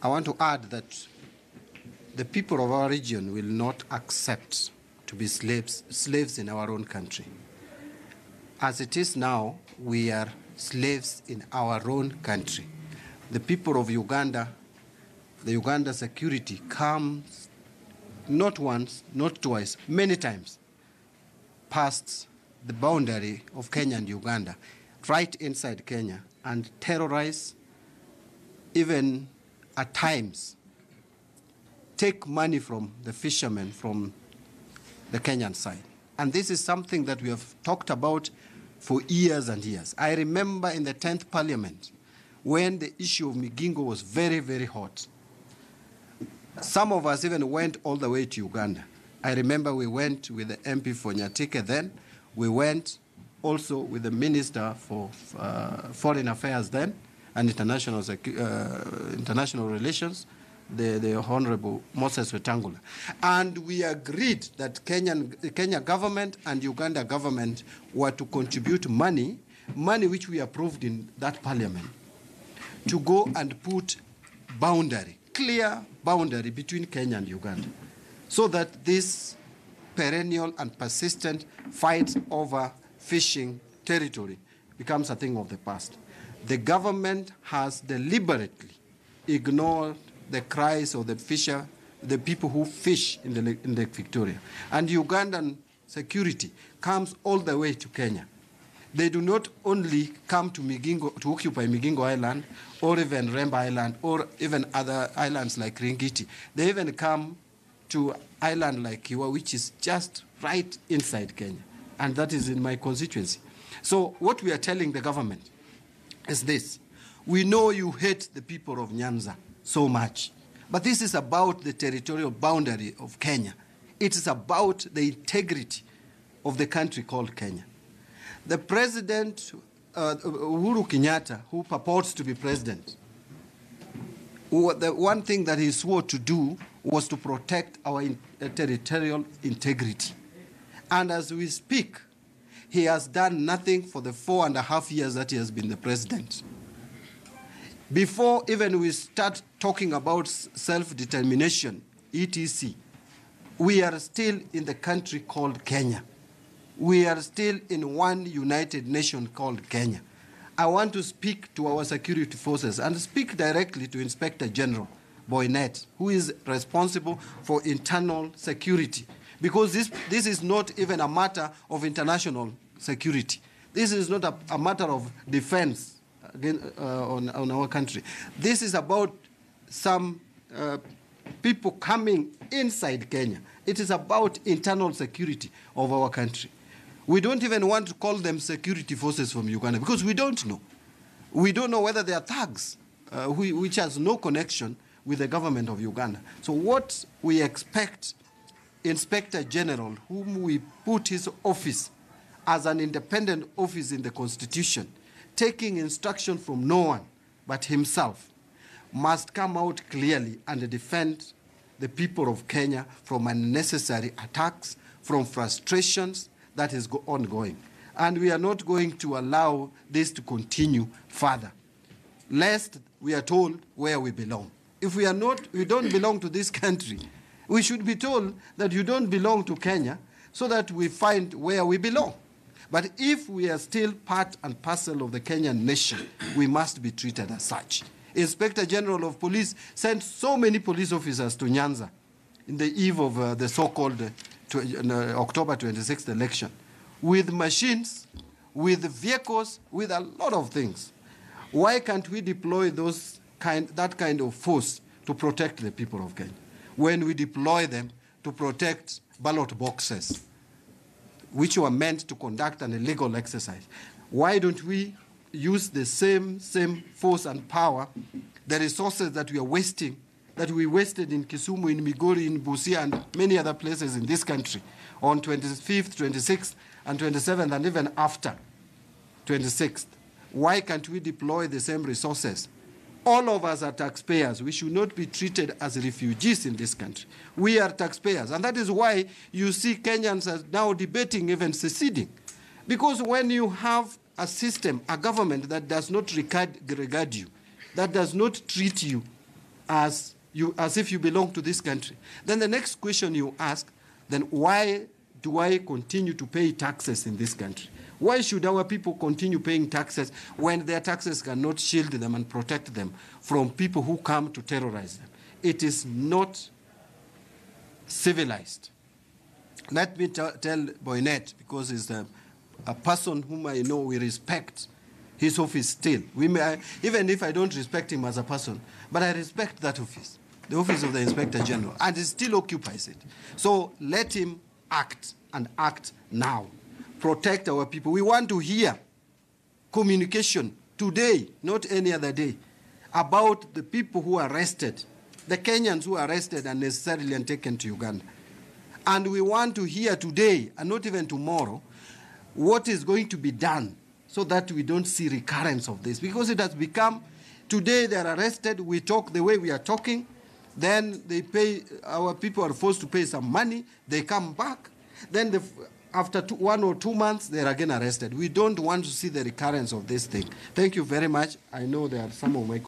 I want to add that the people of our region will not accept to be slaves in our own country. As it is now, we are slaves in our own country. The people of Uganda, the Uganda security comes not once, not twice, many times past the boundary of Kenya and Uganda, right inside Kenya, and terrorize, even at times take money from the fishermen from the Kenyan side. And this is something that we have talked about for years and years. I remember in the 10th Parliament when the issue of Migingo was very, very hot. Some of us even went all the way to Uganda. I remember we went with the MP for Nyatike then. We went also with the Minister for Foreign Affairs then and International Relations, the Honorable Moses Wetangula. And we agreed that Kenya government and Uganda government were to contribute money which we approved in that parliament, to go and put boundary, clear boundary between Kenya and Uganda, so that this perennial and persistent fight over fishing territory becomes a thing of the past. The government has deliberately ignored the cries of the people who fish in Lake Victoria. And Ugandan security comes all the way to Kenya. They do not only come to Migingo, to occupy Migingo Island, or even Remba Island, or even other islands like Ringiti. They even come to island like Kiwa, which is just right inside Kenya. And that is in my constituency. So what we are telling the government is this. We know you hate the people of Nyanza so much, but this is about the territorial boundary of Kenya. It is about the integrity of the country called Kenya. The president, Uhuru Kenyatta, who purports to be president, the one thing that he swore to do was to protect our territorial integrity. And as we speak, he has done nothing for the 4.5 years that he has been the president. Before even we start talking about self-determination, etc., we are still in the country called Kenya. We are still in one united nation called Kenya. I want to speak to our security forces and speak directly to Inspector General Boynet, who is responsible for internal security, because this is not even a matter of international security. This is not a matter of defense on our country. This is about some people coming inside Kenya. It is about internal security of our country. We don't even want to call them security forces from Uganda because we don't know. We don't know whether they are thugs, which has no connection with the government of Uganda. So what we expect, Inspector General, whom we put his office as an independent office in the Constitution, taking instruction from no one but himself, must come out clearly and defend the people of Kenya from unnecessary attacks, from frustrations that is ongoing. And we are not going to allow this to continue further, lest we are told where we belong. If we don't belong to this country, we should be told that you don't belong to Kenya so that we find where we belong. But if we are still part and parcel of the Kenyan nation, we must be treated as such. Inspector General of Police sent so many police officers to Nyanza in the eve of the so-called October 26th election, with machines, with vehicles, with a lot of things. Why can't we deploy that kind of force to protect the people of Kenya when we deploy them to protect ballot boxes, which were meant to conduct an illegal exercise? Why don't we use the same force and power, the resources that we are wasting, that we wasted in Kisumu, in Migori, in Busia, and many other places in this country on 25th, 26th, and 27th, and even after 26th? Why can't we deploy the same resources? All of us are taxpayers. We should not be treated as refugees in this country. We are taxpayers. And that is why you see Kenyans are now debating even seceding. Because when you have a system, a government that does not regard you, that does not treat you as if you belong to this country. Then the next question you ask, then why do I continue to pay taxes in this country? Why should our people continue paying taxes when their taxes cannot shield them and protect them from people who come to terrorize them? It is not civilized. Let me tell Boynet, because he's a person whom I know we respect his office still. Even if I don't respect him as a person, but I respect that office, the office of the Inspector General, and he still occupies it. So let him act, and act now. Protect our people. We want to hear communication today, not any other day, about the people who are arrested, the Kenyans who are arrested and necessarily taken to Uganda. And we want to hear today, and not even tomorrow, what is going to be done so that we don't see recurrence of this. Because it has become, today they are arrested, we talk the way we are talking, then they pay, our people are forced to pay some money, they come back, then after 1 or 2 months, they're again arrested. We don't want to see the recurrence of this thing. Thank you very much. I know there are some of my